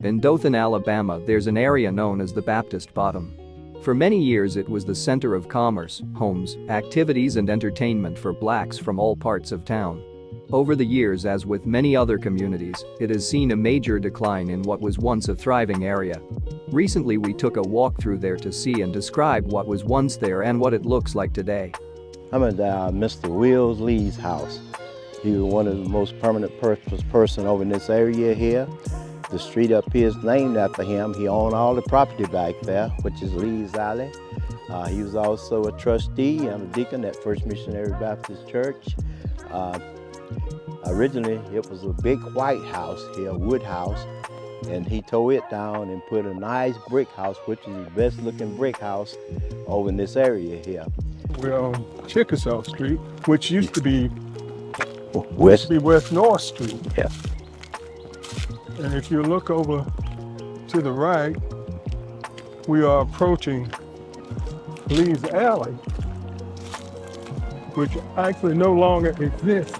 In Dothan, Alabama, there's an area known as the Baptist Bottom. For many years it was the center of commerce, homes, activities and entertainment for blacks from all parts of town. Over the years, as with many other communities, it has seen a major decline in what was once a thriving area. Recently we took a walk through there to see and describe what was once there and what it looks like today. I'm at Mr. Wills Lee's house. He was one of the most permanent person over in this area here. The street up here is named after him. He owned all the property back there, which is Lee's Alley. He was also a trustee and a deacon at First Missionary Baptist Church. Originally, it was a big white house here, a wood house, and he tore it down and put a nice brick house, which is the best looking brick house over in this area here. We're on Chickasaw Street, which used to be West North Street. Yeah. And if you look over to the right, we are approaching Lee's Alley, which actually no longer exists.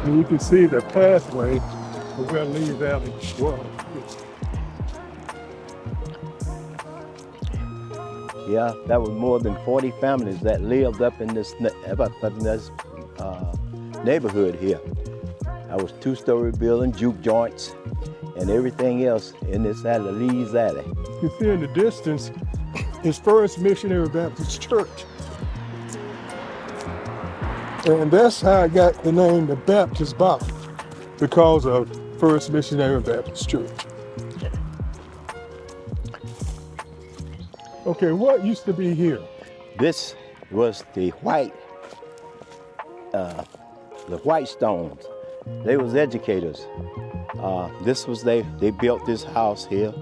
And you can see the pathway to where Lee's Alley was. Yeah, that was more than 40 families that lived up in this neighborhood here. That was two-story building, juke joints, and everything else in this alley, Lee's Alley. You see in the distance is First Missionary Baptist Church. And that's how I got the name the Baptist Bottom, because of First Missionary Baptist Church. Okay, what used to be here? This was the white stones. They was educators. They built this house here.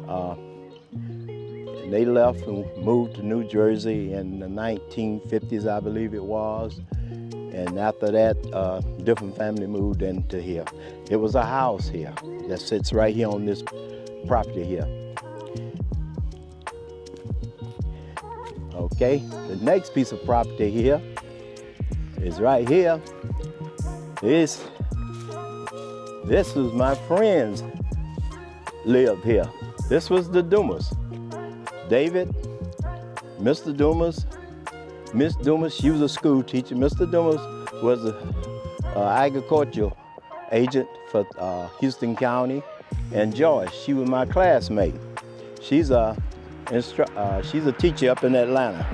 And they left and moved to New Jersey in the 1950s, I believe it was. And after that, different family moved into here. It was a house here that sits right here on this property here. Okay, the next piece of property here is right here. This was my friends lived here. This was the Dumas. David, Mr. Dumas, Miss Dumas, she was a school teacher. Mr. Dumas was an agricultural agent for Houston County. And Joyce, she was my classmate. She's a teacher up in Atlanta.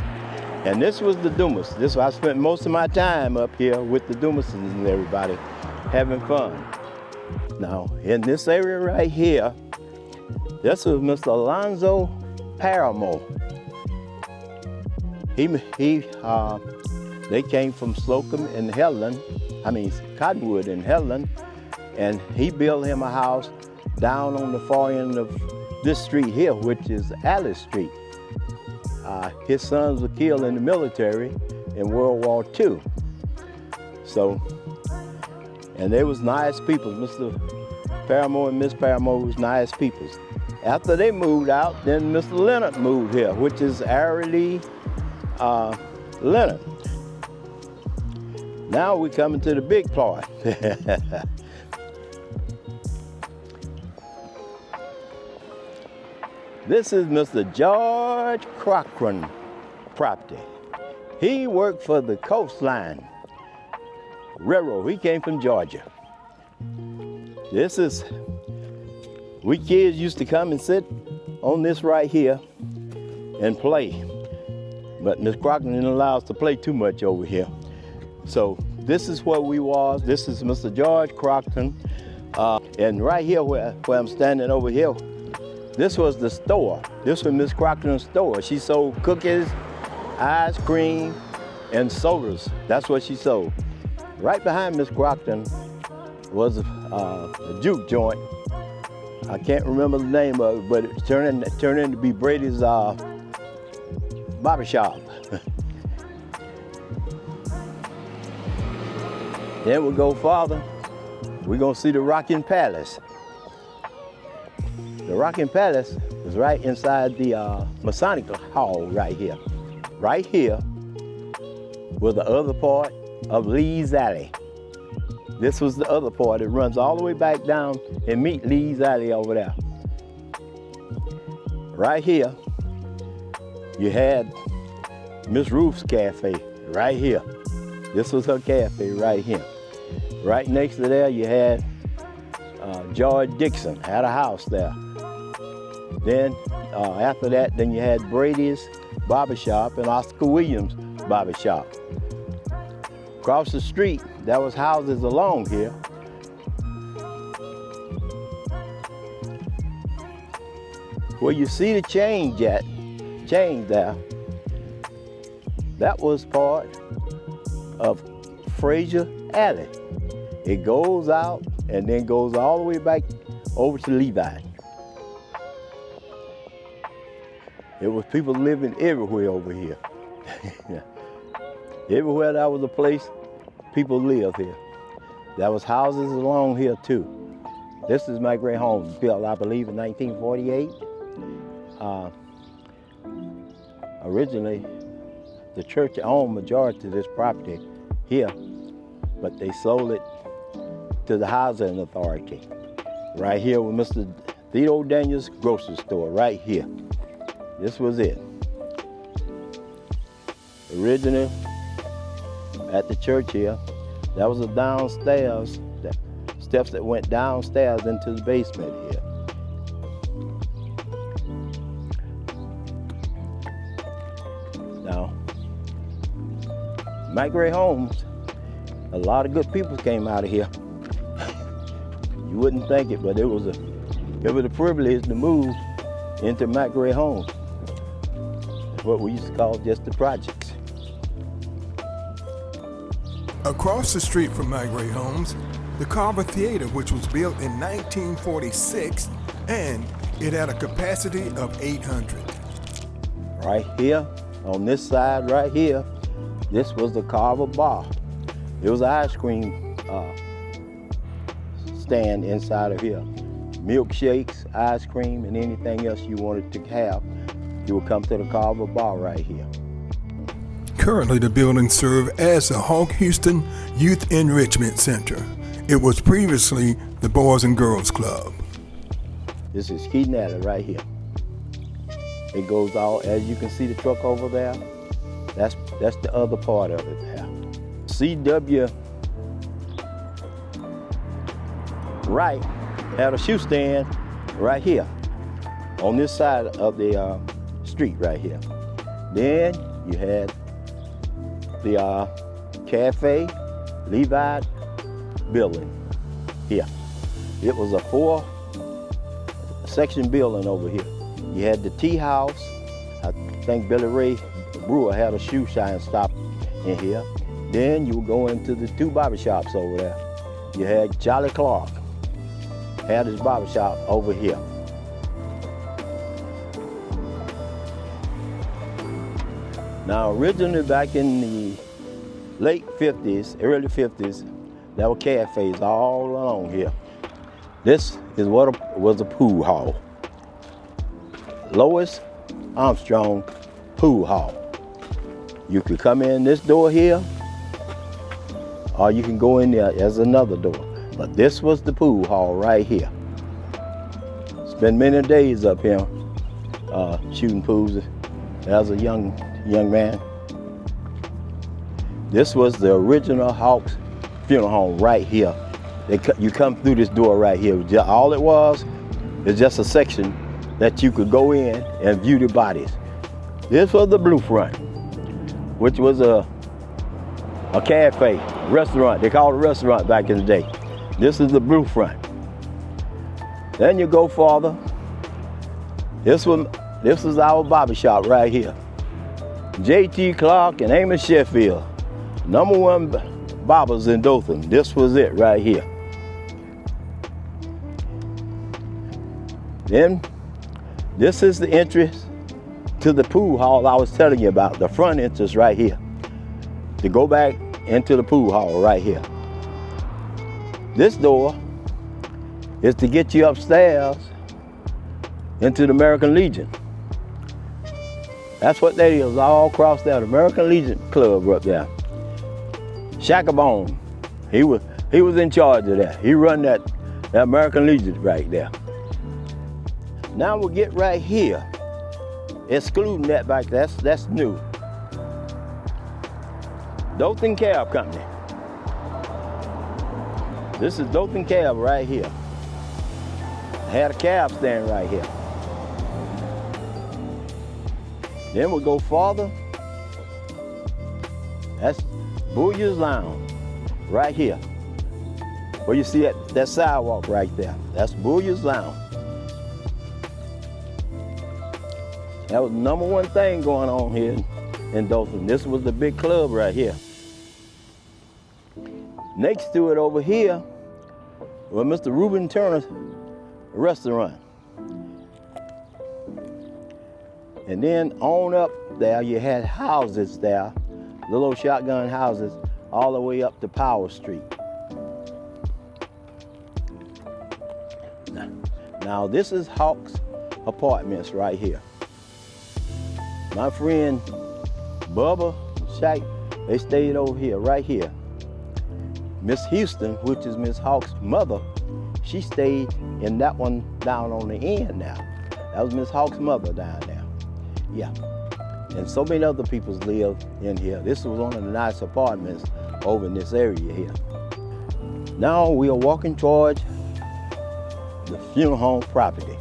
And this was the Dumas. I spent most of my time up here with the Dumases and everybody, having fun. Now, in this area right here, this was Mr. Alonzo Paramore. They came from Slocum and Cottonwood and Helen, and he built him a house down on the far end of this street here, which is Alice Street. His sons were killed in the military in World War II. And they was nice people. Mr. Paramore and Miss Paramore was nice people. After they moved out, then Mr. Leonard moved here, which is Arely Leonard. Now we're coming to the big part. This is Mr. George Cochran property. He worked for the Coastline Railroad. He came from Georgia. We kids used to come and sit on this right here and play. But Miss Cochran didn't allow us to play too much over here. So this is where we was. This is Mr. George Cochran. And right here where I'm standing over here, this was the store. This was Miss Cochran's store. She sold cookies, ice cream, and sodas. That's what she sold. Right behind Miss Cochran was a juke joint. I can't remember the name of it, but it turned in to be Brady's barbershop. Then we'll go farther. We're gonna see the Rocking Palace. The Rocking Palace is right inside the Masonic Hall right here. Right here was the other part of Lee's Alley. This was the other part. It runs all the way back down and meet Lee's Alley over there. Right here, you had Miss Ruth's Cafe right here. This was her cafe right here. Right next to there, you had George Dixon, had a house there. Then after that, then you had Brady's Barbershop and Oscar Williams Barbershop. Across the street, there was houses along here. Where you see the change there, that was part of Fraser Alley. It goes out and then goes all the way back over to Levi. It was people living everywhere over here. Everywhere there was a place, people lived here. There was houses along here too. This is my great home, built, I believe, in 1948. Originally, the church owned majority of this property here, but they sold it to the housing authority. Right here with Mr. Theo Daniels grocery store, right here. This was it. Originally, at the church here, that was a downstairs, steps that went downstairs into the basement here. Now, my great homes, a lot of good people came out of here. You wouldn't think it, but it was a privilege to move into my great home. What we used to call just the projects. Across the street from my great homes, the Carver Theater, which was built in 1946, and it had a capacity of 800. Right here, on this side right here, this was the Carver Bar. It was an ice cream stand inside of here. Milkshakes, ice cream, and anything else you wanted to have, you would come to the Carver Bar right here. Currently, the building served as the Hawk Houston Youth Enrichment Center. It was previously the Boys and Girls Club. This is Keaton Alley right here. It goes all, as you can see the truck over there, that's the other part of it there. C.W. Wright had a shoe stand right here on this side of the street right here. Then you had the Cafe Levi building here. It was a 4-section building over here. You had the tea house. I think Billy Ray Brewer had a shoe shine stop in here. Then you would go into the 2 barbershops over there. You had Charlie Clark had his barbershop over here. Now, originally back in the late 50s, early 50s, there were cafes all along here. This is what was a pool hall. Lois Armstrong Pool Hall. You could come in this door here, or you can go in there as another door. But this was the pool hall right here. Spent many days up here shooting pools as a young man. This was the original Hawks Funeral Home right here. You come through this door right here. All it was is just a section that you could go in and view the bodies. This was the Blue Front, which was a cafe, restaurant. They called it a restaurant back in the day. This is the Blue Front. Then you go farther. This was our barbershop right here. J.T. Clark and Amos Sheffield, #1 barbers in Dothan. This was it right here. Then this is the entrance to the pool hall I was telling you about, the front entrance right here. To go back into the pool hall right here. This door is to get you upstairs into the American Legion. That's what that is, all across there, the American Legion Club up there. Shacklebone, he was in charge of that. He run that American Legion right there. Now we'll get right here excluding that back there, that's new. Dothan Cab Company. This is Dothan Cab right here. I had a cab stand right here. Then we'll go farther. That's Boyer's Lounge right here. Where you see that sidewalk right there. That's Boyer's Lounge. That was the #1 thing going on here in Dothan. This was the big club right here. Next to it over here was Mr. Reuben Turner's restaurant. And then on up there, you had houses there, little shotgun houses, all the way up to Power Street. Now this is Hawk's Apartments right here. My friend Bubba, Shaq, they stayed over here, right here. Miss Houston, which is Miss Hawk's mother, she stayed in that one down on the end now. That was Miss Hawk's mother down there. Yeah. And so many other people lived in here. This was one of the nice apartments over in this area here. Now we are walking towards the funeral home property.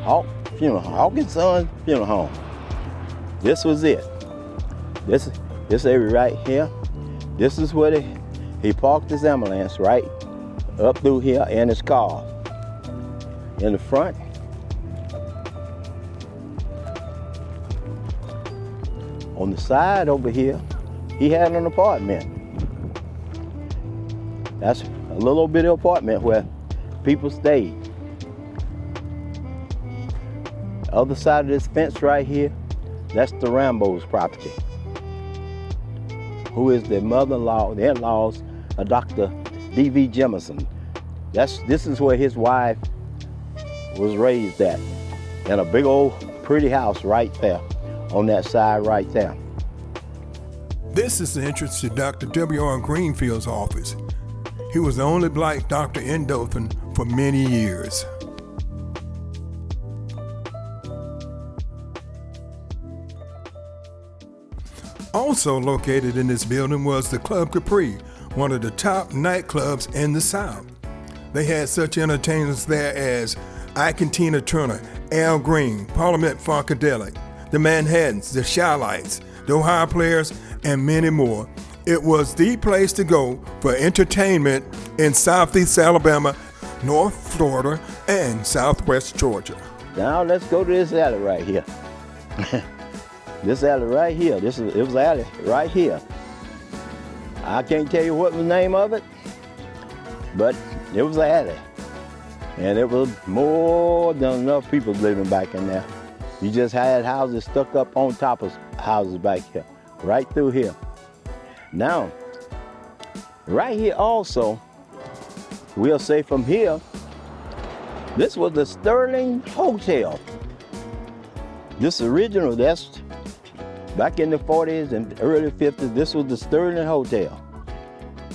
Hawk Funeral Home, Hawk and Son Funeral Home. This was it. This area right here, this is where he parked his ambulance right up through here and his car. In the front, on the side over here, he had an apartment. That's a little bitty apartment where people stayed. Other side of this fence right here, that's the Rambo's property, who is the mother-in-law, the in-laws of Dr. D.V. Jemison. This is where his wife was raised at, in a big old pretty house right there, on that side right there. This is the entrance to Dr. W.R. Greenfield's office. He was the only black doctor in Dothan for many years. Also located in this building was the Club Capri, one of the top nightclubs in the South. They had such entertainers there as Ike and Tina Turner, Al Green, Parliament Funkadelic, the Manhattans, the Shylights, the Ohio Players, and many more. It was the place to go for entertainment in Southeast Alabama, North Florida, and Southwest Georgia. Now let's go to this alley right here. This alley right here, it was an alley right here. I can't tell you what was the name of it, but it was an alley. And it was more than enough people living back in there. You just had houses stuck up on top of houses back here, right through here. Now, right here also, we'll say from here, this was the Sterling Hotel. This original, that's back in the 40s and early 50s, this was the Sterling Hotel.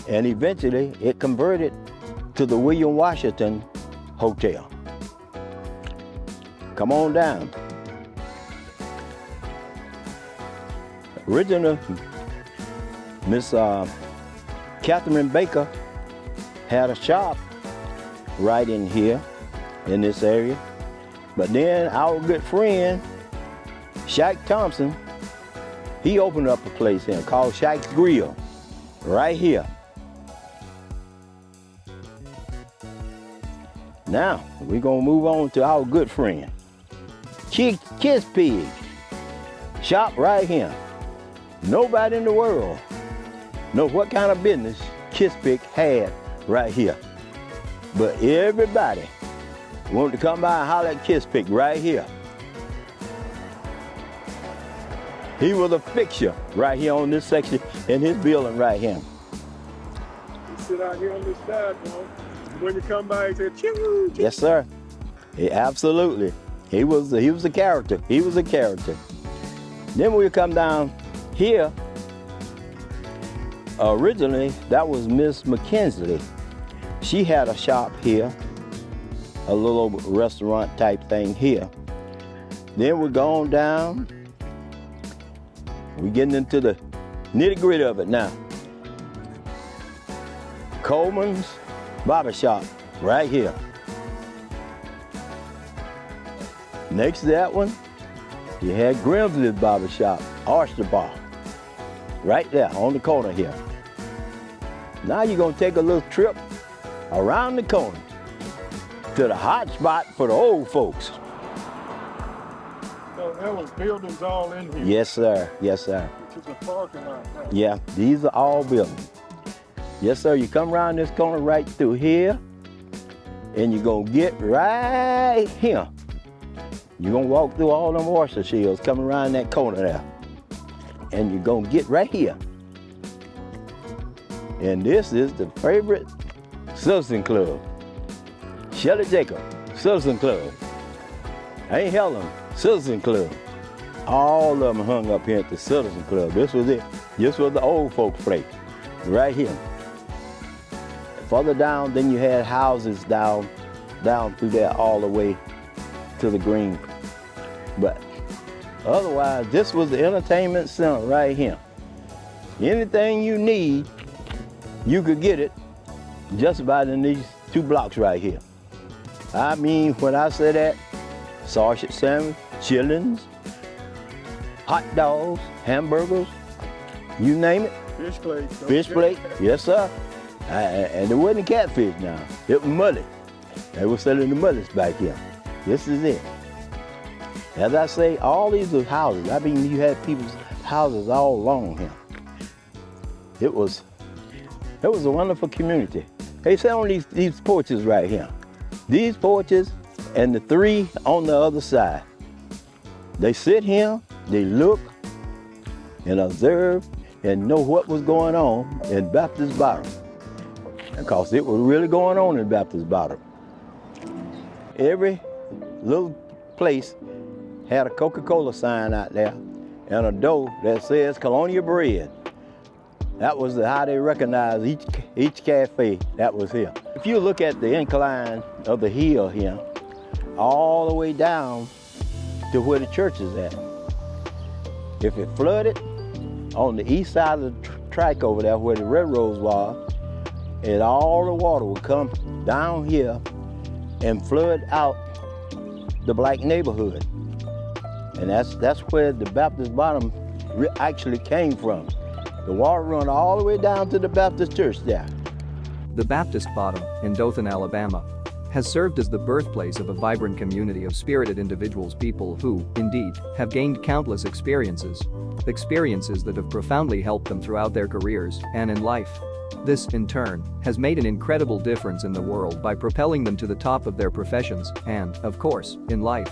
And eventually it converted to the William Washington Hotel. Come on down. Original, Miss Catherine Baker had a shop right in here, in this area. But then our good friend, Shaq Thompson, he opened up a place here called Shaq's Grill, right here. Now, we're gonna move on to our good friend, Kiss Pig, shop right here. Nobody in the world knows what kind of business Kiss Pig had right here. But everybody wanted to come by and holler at Kiss Pig right here. He was a fixture right here on this section in his building right here. You sit out here on this side, you know. When you come by, he said, choo. Yes, sir. Absolutely. He was a character. He was a character. Then we come down here. Originally, that was Miss McKinsley. She had a shop here, a little restaurant type thing here. Then we're going down. We're getting into the nitty-gritty of it now. Coleman's Barbershop, right here. Next to that one, you had Grimsley's Barbershop, Oyster Bar, right there on the corner here. Now you're gonna take a little trip around the corner to the hot spot for the old folks. So there was buildings all in here. Yes, sir. Yes, sir. Which is a parking lot. Right? Yeah, these are all buildings. Yes, sir. You come around this corner right through here, and you're gonna get right here. You're gonna walk through all them oyster shells coming around that corner there. And you're gonna get right here. And this is the favorite Citizen Club. Shelley Jacob, Citizen Club. Ain't Helen, Citizen Club. All of them hung up here at the Citizen Club. This was it. This was the old folks' place, right here. Further down, then you had houses down through there all the way to the green. But otherwise, this was the entertainment center right here. Anything you need, you could get it just about in these 2 blocks right here. I mean, when I say that, sausage sandwich, chillings, hot dogs, hamburgers, you name it. Fish plate. Fish plate, yes sir. And it wasn't catfish now, it was mullet. They were selling the mullets back here. This is it. As I say, all these are houses. I mean, you had people's houses all along here. It was a wonderful community. They sit on these porches right here. These porches and the 3 on the other side. They sit here, they look and observe and know what was going on in Baptist Bottom. Because it was really going on in Baptist Bottom. Every little place had a Coca-Cola sign out there and a door that says Colonial Bread. That was how they recognized each cafe that was here. If you look at the incline of the hill here, all the way down to where the church is at. If it flooded on the east side of the track over there where the railroads were, and all the water would come down here and flood out the black neighborhood. And that's where the Baptist Bottom actually came from. The water run all the way down to the Baptist church there. The Baptist Bottom in Dothan, Alabama, has served as the birthplace of a vibrant community of spirited individuals, people who, indeed, have gained countless experiences that have profoundly helped them throughout their careers and in life. This, in turn, has made an incredible difference in the world by propelling them to the top of their professions and, of course, in life.